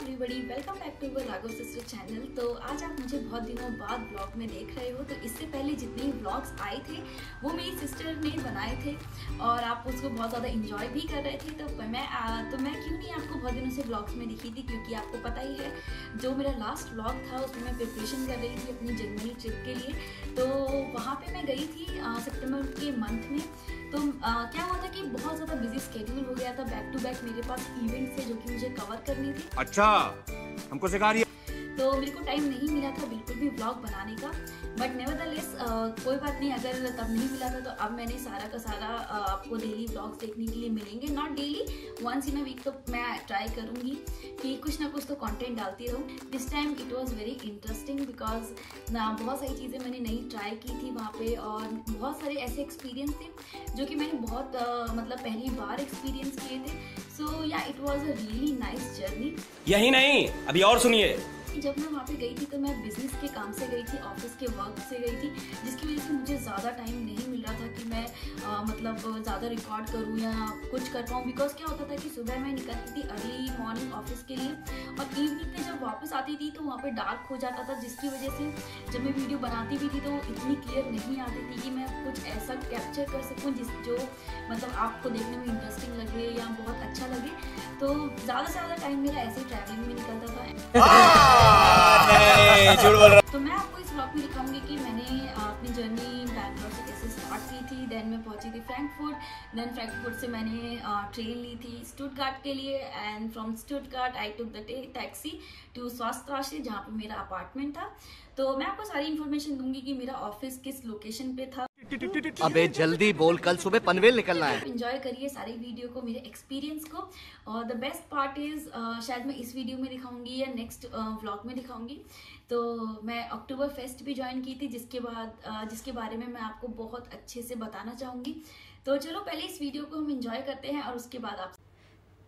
Everybody, welcome back to Raghav sister channel. तो आज आप मुझे बहुत दिनों बाद ब्लॉग में देख रहे हो। तो इससे पहले जितने ब्लॉग्स आए थे वो मेरी सिस्टर ने बनाए थे और आप उसको बहुत ज़्यादा इंजॉय भी कर रहे थे। तो मैं क्यों नहीं आपको बहुत दिनों से ब्लॉग्स में दिखी थी, क्योंकि आपको पता ही है जो मेरा लास्ट ब्लॉग था उसमें मैं प्रिपरेशन कर रही थी अपनी जर्मनी ट्रिप के लिए। तो वहाँ पर मैं गई थी सितंबर के मंथ में। तो क्या हुआ था कि बहुत ज़्यादा बिजी स्केड्यूल हो गया था, बैक टू बैक मेरे पास इवेंट्स है जो कि मुझे कवर करनी थी। अच्छा, हमको सिखा रही है। तो मेरे को टाइम नहीं मिला था बिल्कुल भी व्लॉग बनाने का, बट नेवरदलेस कोई बात नहीं, अगर तब नहीं मिला था तो अब मैंने सारा का सारा आपको डेली व्लॉग्स देखने के लिए मिलेंगे। Not daily, once in a week तो मैं ट्राई करूँगी कि कुछ ना कुछ तो कंटेंट डालती रहूँ। This time it was very interesting because ना बहुत सारी चीज़ें मैंने नई ट्राई की थी वहाँ पे, और बहुत सारे ऐसे एक्सपीरियंस थे जो कि मैंने बहुत मतलब पहली बार एक्सपीरियंस किए थे। सो या it was a really nice journey. यही नहीं, अभी और सुनिए। जब मैं वहाँ पे गई थी तो मैं बिजनेस के काम से गई थी, ऑफिस के वर्क से गई थी, जिसकी वजह से मुझे ज़्यादा टाइम नहीं मिल रहा था कि मैं मतलब ज़्यादा रिकॉर्ड करूँ या कुछ कर पाऊँ। बिकॉज क्या होता था कि सुबह मैं निकलती थी अर्ली मॉर्निंग ऑफिस के लिए, और इवनिंग में जब वापस आती थी तो वहाँ पे डार्क हो जाता था, जिसकी वजह से जब मैं वीडियो बनाती भी थी तो इतनी क्लियर नहीं आती थी कि मैं कुछ ऐसा कैप्चर कर सकूँ जो मतलब आपको देखने में इंटरेस्टिंग लगे या बहुत अच्छा लगे। तो ज़्यादा से ज़्यादा टाइम मेरा ऐसे ही ट्रैवलिंग में निकलता था। तो मैं आपको इस ब्लॉग में दिखाऊंगी कि मैंने अपनी जर्नी बैंगलोर से कैसे स्टार्ट की थी। देन मैं पहुंची थी फ्रैंकफर्ट, देन फ्रैंकफर्ट से मैंने ट्रेन ली थी स्टुटगार्ट के लिए, and from Stuttgart I took the taxi to स्वास्त्राशे जहाँ पे मेरा अपार्टमेंट था। तो मैं आपको सारी इन्फॉर्मेशन दूंगी कि मेरा ऑफिस किस लोकेशन पे था। अबे जल्दी बोल, कल सुबह पनवेल निकलना है। एंजॉय करिए सारी वीडियो को, मेरे एक्सपीरियंस को। और द बेस्ट पार्ट इज शायद मैं इस वीडियो में दिखाऊंगी या नेक्स्ट व्लॉग में दिखाऊंगी। तो मैं अक्टूबर फेस्ट भी ज्वाइन की थी, जिसके बारे में मैं आपको बहुत अच्छे से बताना चाहूँगी। तो चलो पहले इस वीडियो को हम एंजॉय करते हैं और उसके बाद आप।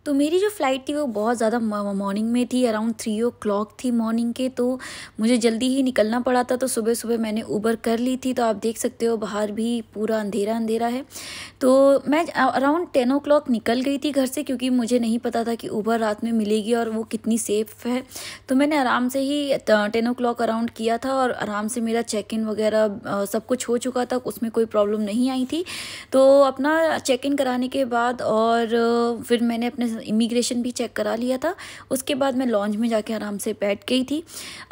तो मेरी जो फ़्लाइट थी वो बहुत ज़्यादा मॉर्निंग में थी, अराउंड 3 o'clock थी मॉर्निंग के। तो मुझे जल्दी ही निकलना पड़ा था, तो सुबह सुबह मैंने उबर कर ली थी। तो आप देख सकते हो बाहर भी पूरा अंधेरा अंधेरा है। तो मैं अराउंड 10 o'clock निकल गई थी घर से, क्योंकि मुझे नहीं पता था कि उबर रात में मिलेगी और वो कितनी सेफ़ है। तो मैंने आराम से ही 10 o'clock अराउंड किया था, और आराम से मेरा चेक इन वगैरह सब कुछ हो चुका था, उसमें कोई प्रॉब्लम नहीं आई थी। तो अपना चेक इन कराने के बाद और फिर मैंने अपने इमिग्रेशन भी चेक करा लिया था। उसके बाद मैं लॉन्च में जाके आराम से बैठ गई थी,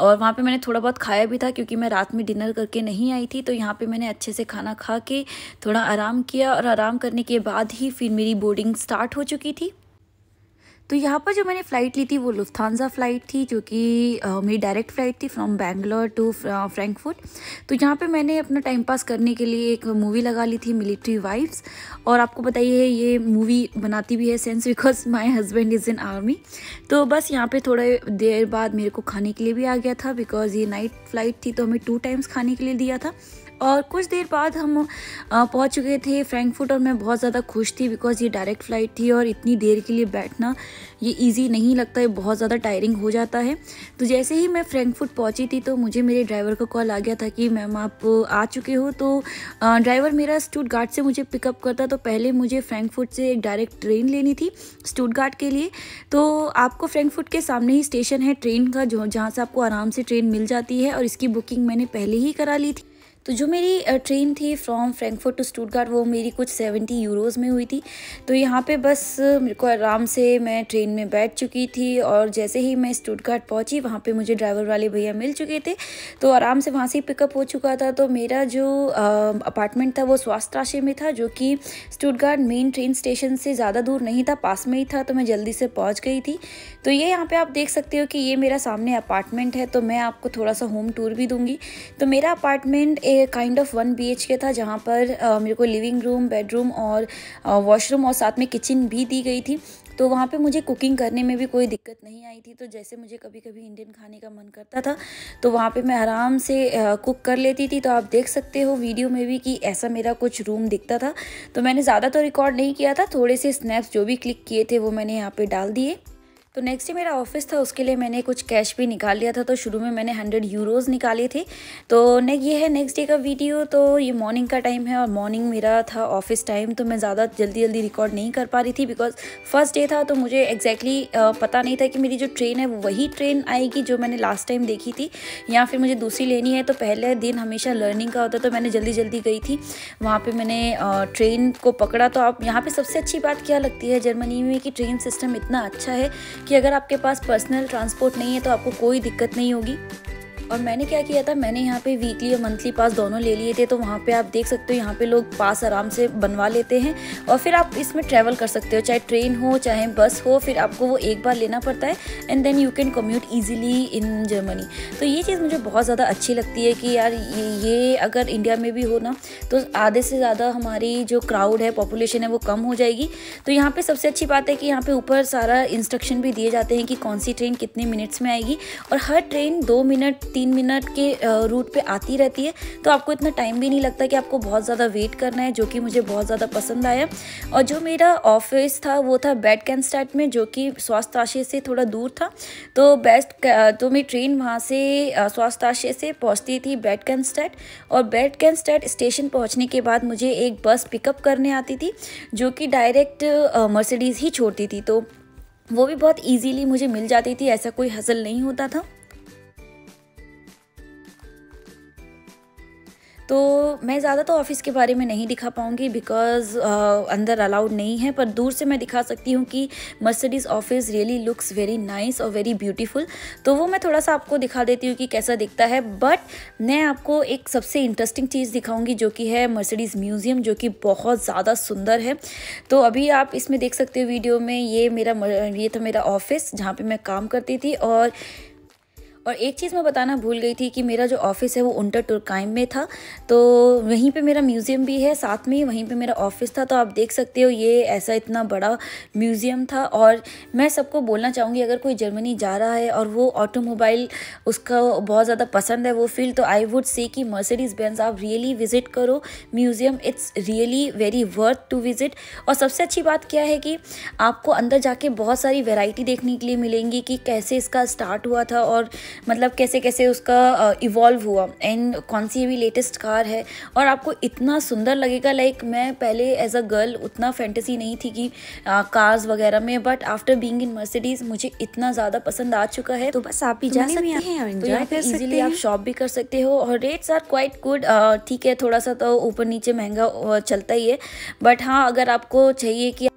और वहाँ पे मैंने थोड़ा बहुत खाया भी था, क्योंकि मैं रात में डिनर करके नहीं आई थी। तो यहाँ पे मैंने अच्छे से खाना खा के थोड़ा आराम किया, और आराम करने के बाद ही फिर मेरी बोर्डिंग स्टार्ट हो चुकी थी। तो यहाँ पर जो मैंने फ़्लाइट ली थी वो लुफ्थांसा फ़्लाइट थी, जो कि मेरी डायरेक्ट फ़्लाइट थी फ्रॉम बैंगलोर टू फ्रैंकफर्ट। तो यहाँ पे मैंने अपना टाइम पास करने के लिए एक मूवी लगा ली थी, मिलिट्री वाइफ्स। और आपको बताइए ये मूवी बनाती भी है sense, because my husband is in army. तो बस यहाँ पे थोड़ा देर बाद मेरे को खाने के लिए भी आ गया था, बिकॉज ये नाइट फ़्लाइट थी, तो हमें 2 times खाने के लिए दिया था। और कुछ देर बाद हम पहुंच चुके थे फ्रैंकफर्ट, और मैं बहुत ज़्यादा खुश थी बिकॉज़ ये डायरेक्ट फ़्लाइट थी, और इतनी देर के लिए बैठना ये इजी नहीं लगता है, बहुत ज़्यादा टायरिंग हो जाता है। तो जैसे ही मैं फ्रैंकफर्ट पहुंची थी तो मुझे मेरे ड्राइवर का कॉल आ गया था कि मैम आप आ चुके हो। तो ड्राइवर मेरा स्टुटगार्ट से मुझे पिकअप करता, तो पहले मुझे फ्रैंकफर्ट से एक डायरेक्ट ट्रेन लेनी थी स्टुटगार्ट के लिए। तो आपको फ्रैंकफर्ट के सामने ही स्टेशन है ट्रेन का, जहाँ से आपको आराम से ट्रेन मिल जाती है, और इसकी बुकिंग मैंने पहले ही करा ली थी। तो जो मेरी ट्रेन थी फ्रॉम फ्रैंकफर्ट टू स्टुटगार्ट वो मेरी कुछ 70 यूरोज़ में हुई थी। तो यहाँ पे बस मेरे को आराम से मैं ट्रेन में बैठ चुकी थी, और जैसे ही मैं स्टुटगार्ट पहुँची वहाँ पे मुझे ड्राइवर वाले भैया मिल चुके थे। तो आराम से वहाँ से पिकअप हो चुका था। तो मेरा जो अपार्टमेंट था वो स्वास्त्राशे में था, जो कि स्टुटगार्ट मेन ट्रेन स्टेशन से ज़्यादा दूर नहीं था, पास में ही था। तो मैं जल्दी से पहुँच गई थी। तो ये यहाँ पर आप देख सकते हो कि ये मेरा सामने अपार्टमेंट है। तो मैं आपको थोड़ा सा होम टूर भी दूँगी। तो मेरा अपार्टमेंट काइंड ऑफ 1 BHK था, जहाँ पर मेरे को लिविंग रूम, बेडरूम और वॉशरूम और साथ में किचन भी दी गई थी। तो वहाँ पे मुझे कुकिंग करने में भी कोई दिक्कत नहीं आई थी। तो जैसे मुझे कभी कभी इंडियन खाने का मन करता था तो वहाँ पे मैं आराम से कुक कर लेती थी। तो आप देख सकते हो वीडियो में भी कि ऐसा मेरा कुछ रूम दिखता था। तो मैंने ज़्यादा तो रिकॉर्ड नहीं किया था, थोड़े से स्नैप्स जो भी क्लिक किए थे वो मैंने यहाँ पे डाल दिए। तो नेक्स्ट डे मेरा ऑफिस था, उसके लिए मैंने कुछ कैश भी निकाल लिया था। तो शुरू में मैंने 100 यूरोज़ निकाले थे। तो ये है नेक्स्ट डे का वीडियो। तो ये मॉर्निंग का टाइम है और मॉर्निंग मेरा था ऑफिस टाइम, तो मैं ज़्यादा जल्दी रिकॉर्ड नहीं कर पा रही थी बिकॉज फर्स्ट डे था। तो मुझे एग्जैक्टली पता नहीं था कि मेरी जो ट्रेन है वो वही ट्रेन आएगी जो मैंने लास्ट टाइम देखी थी या फिर मुझे दूसरी लेनी है। तो पहले दिन हमेशा लर्निंग का होता, तो मैंने जल्दी गई थी वहाँ पर। मैंने ट्रेन को पकड़ा। तो आप यहाँ पर सबसे अच्छी बात क्या लगती है जर्मनी में कि ट्रेन सिस्टम इतना अच्छा है कि अगर आपके पास पर्सनल ट्रांसपोर्ट नहीं है तो आपको कोई दिक्कत नहीं होगी। और मैंने क्या किया था, मैंने यहाँ पे वीकली और मंथली पास दोनों ले लिए थे। तो वहाँ पे आप देख सकते हो यहाँ पे लोग पास आराम से बनवा लेते हैं और फिर आप इसमें ट्रैवल कर सकते हो, चाहे ट्रेन हो चाहे बस हो। फिर आपको वो एक बार लेना पड़ता है and then you can commute easily in Germany. तो ये चीज़ मुझे बहुत ज़्यादा अच्छी लगती है कि यार ये अगर इंडिया में भी हो ना तो आधे से ज़्यादा हमारी जो क्राउड है, पॉपुलेशन है, वो कम हो जाएगी। तो यहाँ पर सबसे अच्छी बात है कि यहाँ पर ऊपर सारा इंस्ट्रक्शन भी दिए जाते हैं कि कौन सी ट्रेन कितने मिनट्स में आएगी और हर ट्रेन 2 मिनट 3 मिनट के रूट पे आती रहती है। तो आपको इतना टाइम भी नहीं लगता कि आपको बहुत ज़्यादा वेट करना है, जो कि मुझे बहुत ज़्यादा पसंद आया। और जो मेरा ऑफिस था वो था बैड कैंस्टैड में, जो कि स्वास्थ्य से थोड़ा दूर था। तो मेरी ट्रेन वहाँ से स्वास्थ्य से पहुँचती थी बैड कैंस्टैड। और बैड कैंस्टैड स्टेशन पहुँचने के बाद मुझे एक बस पिकअप करने आती थी जो कि डायरेक्ट मर्सिडीज़ ही छोड़ती थी। तो वो भी बहुत ईजीली मुझे मिल जाती थी, ऐसा कोई हसल नहीं होता था। तो मैं ज़्यादा तो ऑफ़िस के बारे में नहीं दिखा पाऊँगी बिकॉज़ अंदर अलाउड नहीं है, पर दूर से मैं दिखा सकती हूँ कि Mercedes office really looks very nice और वेरी ब्यूटीफुल। तो वो मैं थोड़ा सा आपको दिखा देती हूँ कि कैसा दिखता है। बट मैं आपको एक सबसे इंटरेस्टिंग चीज़ दिखाऊँगी जो कि है मर्सिडीज़ म्यूज़ियम, जो कि बहुत ज़्यादा सुंदर है। तो अभी आप इसमें देख सकते हो वीडियो में, ये था मेरा ऑफ़िस जहाँ पर मैं काम करती थी। और एक चीज़ मैं बताना भूल गई थी कि मेरा जो ऑफ़िस है वो उंटर टुरकाइम में था। तो वहीं पे मेरा म्यूज़ियम भी है, साथ में ही वहीं पे मेरा ऑफ़िस था। तो आप देख सकते हो ये ऐसा इतना बड़ा म्यूज़ियम था। और मैं सबको बोलना चाहूँगी अगर कोई जर्मनी जा रहा है और वो ऑटोमोबाइल उसका बहुत ज़्यादा पसंद है वो फील्ड, तो आई वुड से कि मर्सिडीज़ बेंज आप रियली विज़िट करो museum. It's really very worth to visit. और सबसे अच्छी बात क्या है कि आपको अंदर जाके बहुत सारी वेराइटी देखने के लिए मिलेंगी कि कैसे इसका स्टार्ट हुआ था और मतलब कैसे कैसे उसका इवॉल्व हुआ एंड कौन सी भी लेटेस्ट कार है। और आपको इतना सुंदर लगेगा। लाइक मैं पहले एज अ गर्ल उतना फैंटेसी नहीं थी कि कार्स वगैरह में, but after being in Mercedes मुझे इतना ज़्यादा पसंद आ चुका है। तो बस आप भी जा सकते हैं और एंजॉय कर सकते हैं। इजीली आप शॉप भी कर सकते हो और रेट्स आर क्वाइट गुड। ठीक है, थोड़ा सा तो ऊपर नीचे महंगा चलता ही है, बट हाँ अगर आपको चाहिए कि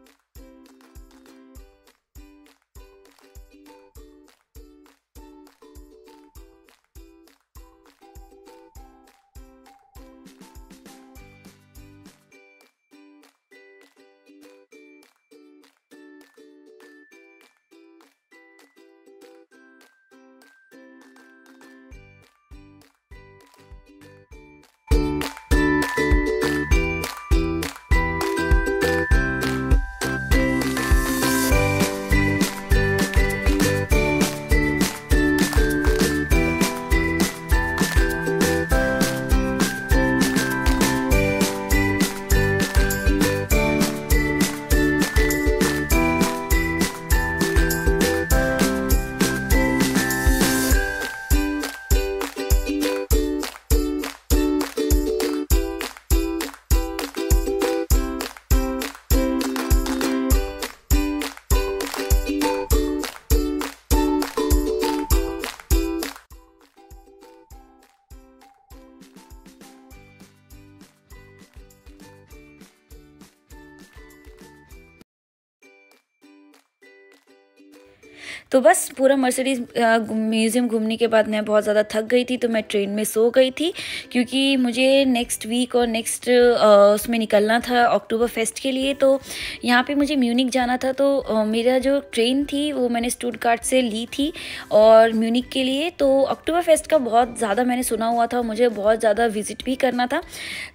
तो बस पूरा मर्सिडीज़ म्यूज़ियम घूमने के बाद मैं बहुत ज़्यादा थक गई थी, तो मैं ट्रेन में सो गई थी क्योंकि मुझे नेक्स्ट वीक और नेक्स्ट उसमें निकलना था अक्टूबर फेस्ट के लिए। तो यहाँ पे मुझे म्यूनिक जाना था। तो मेरा जो ट्रेन थी वो मैंने स्टुटगार्ट से ली थी और म्यूनिक के लिए। तो अक्टूबर फेस्ट का बहुत ज़्यादा मैंने सुना हुआ था, मुझे बहुत ज़्यादा विज़िट भी करना था।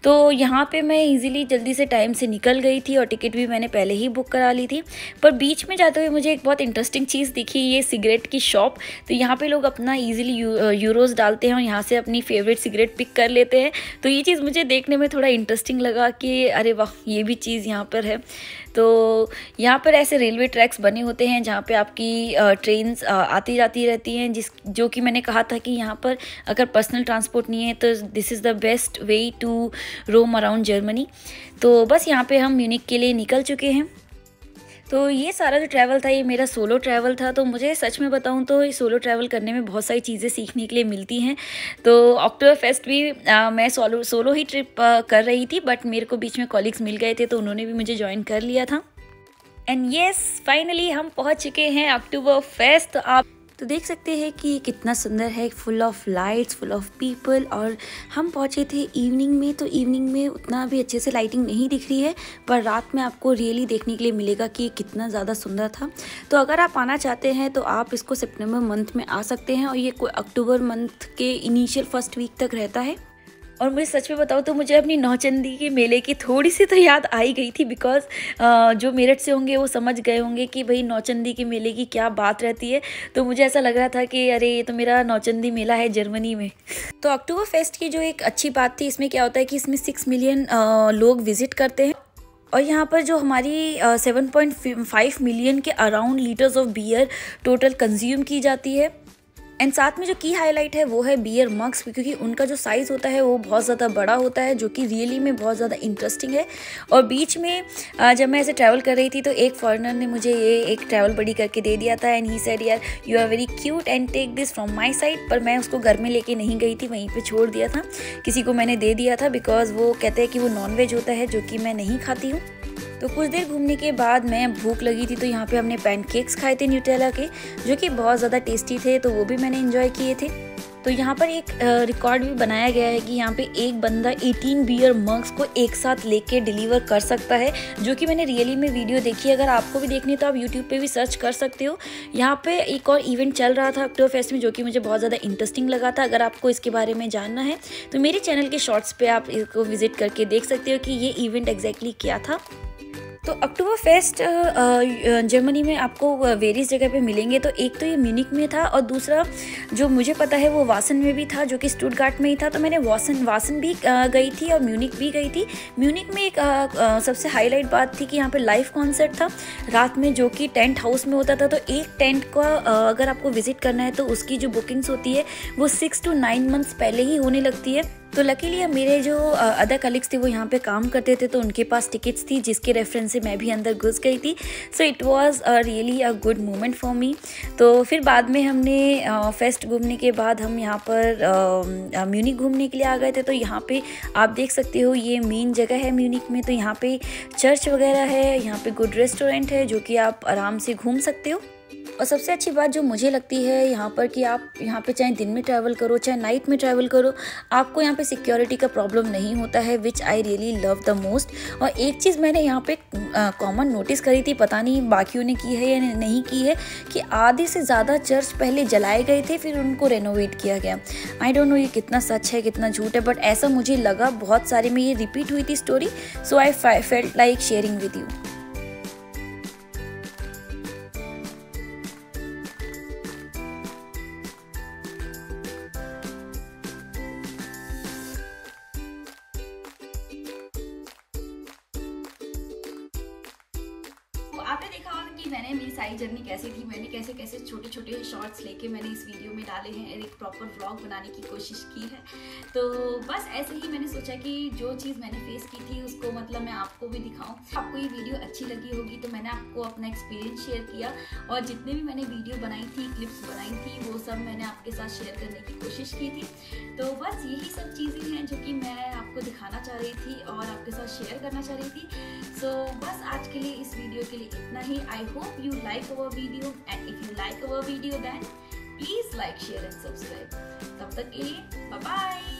तो यहाँ पर मैं ईज़िली जल्दी से टाइम से निकल गई थी और टिकट भी मैंने पहले ही बुक करा ली थी। पर बीच में जाते हुए मुझे एक बहुत इंटरेस्टिंग चीज़ दिखी देखिए ये सिगरेट की शॉप। तो यहाँ पे लोग अपना इजीली यूरोज डालते हैं और यहाँ से अपनी फेवरेट सिगरेट पिक कर लेते हैं। तो ये चीज़ मुझे देखने में थोड़ा इंटरेस्टिंग लगा कि अरे वाह, ये भी चीज़ यहाँ पर है। तो यहाँ पर ऐसे रेलवे ट्रैक्स बने होते हैं जहाँ पे आपकी ट्रेन्स आती जाती रहती हैं, जो कि मैंने कहा था कि यहाँ पर अगर पर्सनल ट्रांसपोर्ट नहीं है तो this is the best way to roam around Germany. तो बस यहाँ पे हम म्यूनिक के लिए निकल चुके हैं। तो ये सारा जो ट्रैवल था ये मेरा सोलो ट्रैवल था। तो मुझे सच में बताऊं तो ये सोलो ट्रैवल करने में बहुत सारी चीज़ें सीखने के लिए मिलती हैं। तो अक्टूबर फेस्ट भी मैं सोलो ही ट्रिप कर रही थी, बट मेरे को बीच में कॉलीग्स मिल गए थे तो उन्होंने भी मुझे ज्वाइन कर लिया था। एंड येस, फाइनली हम पहुंच चुके हैं अक्टूबर फेस्ट। तो आप तो देख सकते हैं कि कितना सुंदर है, full of lights, full of people. और हम पहुंचे थे इवनिंग में, तो इवनिंग में उतना भी अच्छे से लाइटिंग नहीं दिख रही है, पर रात में आपको रियली देखने के लिए मिलेगा कि कितना ज़्यादा सुंदर था। तो अगर आप आना चाहते हैं तो आप इसको सितंबर मंथ में आ सकते हैं और ये अक्टूबर मंथ के इनिशियल फर्स्ट वीक तक रहता है। और मुझे सच में बताऊँ तो मुझे अपनी नौचंदी के मेले की थोड़ी सी तो याद आई गई थी, बिकॉज जो मेरठ से होंगे वो समझ गए होंगे कि भाई नौचंदी के मेले की क्या बात रहती है। तो मुझे ऐसा लग रहा था कि अरे ये तो मेरा नौचंदी मेला है जर्मनी में। तो अक्टूबर फेस्ट की जो एक अच्छी बात थी, इसमें क्या होता है कि इसमें 6 मिलियन लोग विजिट करते हैं और यहाँ पर जो हमारी 7.5 मिलियन के around litres of beer total consume की जाती है। एंड साथ में जो की हाईलाइट है वो है बियर मग्स, क्योंकि उनका जो साइज़ होता है वो बहुत ज़्यादा बड़ा होता है, जो कि रियली में बहुत ज़्यादा इंटरेस्टिंग है। और बीच में जब मैं ऐसे ट्रैवल कर रही थी तो एक फॉरेनर ने मुझे ये एक ट्रैवल बडी करके दे दिया था। एंड ही सेड यार you are very cute and take this from my side. पर मैं उसको घर में लेके नहीं गई थी, वहीं पर छोड़ दिया था, किसी को मैंने दे दिया था, बिकॉज वो कहते हैं कि वो नॉन वेज होता है, जो कि मैं नहीं खाती हूँ। तो कुछ देर घूमने के बाद मैं भूख लगी थी, तो यहाँ पे हमने पैनकेक्स खाए थे न्यूटेला के, जो कि बहुत ज़्यादा टेस्टी थे, तो वो भी मैंने एंजॉय किए थे। तो यहाँ पर एक रिकॉर्ड भी बनाया गया है कि यहाँ पे एक बंदा 18 बियर मग्स को एक साथ लेके डिलीवर कर सकता है, जो कि मैंने रियली में वीडियो देखी। अगर आपको भी देखनी तो आप यूट्यूब पे भी सर्च कर सकते हो। यहाँ पे एक और इवेंट चल रहा था अक्टूबर फेस्ट में, जो कि मुझे बहुत ज़्यादा इंटरेस्टिंग लगा था। अगर आपको इसके बारे में जानना है तो मेरे चैनल के शॉर्ट्स पे आप इसको विजिट करके देख सकते हो कि ये इवेंट एग्जैक्टली क्या था। तो अक्टूबर फेस्ट जर्मनी में आपको वेरियस जगह पे मिलेंगे। तो एक तो ये म्यूनिक में था और दूसरा जो मुझे पता है वो वासन में भी था, जो कि स्टुटगार्ट में ही था। तो मैंने वासन भी गई थी और म्यूनिक भी गई थी। म्यूनिक में एक सबसे हाईलाइट बात थी कि यहाँ पे लाइव कॉन्सर्ट था रात में, जो कि टेंट हाउस में होता था। तो एक टेंट का अगर आपको विजिट करना है तो उसकी जो बुकिंग्स होती है वो 6 to 9 मंथ्स पहले ही होने लगती है। तो लकीली मेरे जो अदर कलीग्स थे वो यहाँ पे काम करते थे, तो उनके पास टिकट्स थी, जिसके रेफरेंस से मैं भी अंदर घुस गई थी। So it was really a good moment for me. तो फिर बाद में हमने फेस्ट घूमने के बाद हम यहाँ पर म्यूनिक घूमने के लिए आ गए थे। तो यहाँ पे आप देख सकते हो ये मेन जगह है म्यूनिक में। तो यहाँ पे चर्च वगैरह है, यहाँ पे गुड रेस्टोरेंट है, जो कि आप आराम से घूम सकते हो। और सबसे अच्छी बात जो मुझे लगती है यहाँ पर कि आप यहाँ पे चाहे दिन में ट्रैवल करो चाहे नाइट में ट्रैवल करो, आपको यहाँ पे सिक्योरिटी का प्रॉब्लम नहीं होता है, which I really love the most. और एक चीज़ मैंने यहाँ पे कॉमन नोटिस करी थी, पता नहीं बाकियों ने की है या नहीं की है, कि आधे से ज़्यादा चर्च पहले जलाए गए थे, फिर उनको रेनोवेट किया गया। आई डोंट नो ये कितना सच है कितना झूठ है, बट ऐसा मुझे लगा। बहुत सारे में ये रिपीट हुई थी story, so I felt like sharing with you. आपने देखा होगा कि मैंने मेरी सारी जर्नी कैसी थी, मैंने कैसे कैसे छोटे छोटे शॉर्ट्स लेके मैंने इस वीडियो में डाले हैं, एक प्रॉपर व्लॉग बनाने की कोशिश की है। तो बस ऐसे ही मैंने सोचा कि जो चीज़ मैंने फेस की थी उसको मतलब मैं आपको भी दिखाऊं। आपको ये वीडियो अच्छी लगी होगी तो मैंने आपको अपना एक्सपीरियंस शेयर किया, और जितने भी मैंने वीडियो बनाई थी, क्लिप्स बनाई थी, वो सब मैंने आपके साथ शेयर करने की कोशिश की थी। तो बस यही सब चीज़ें हैं जो कि मैं आपको दिखाना चाह रही थी और आपके साथ शेयर करना चाह रही थी। सो बस आज के लिए इस वीडियो के लिए इतना ही। I hope you like our video, and if you like our video then please like, share and subscribe. तब तक के लिए bye bye.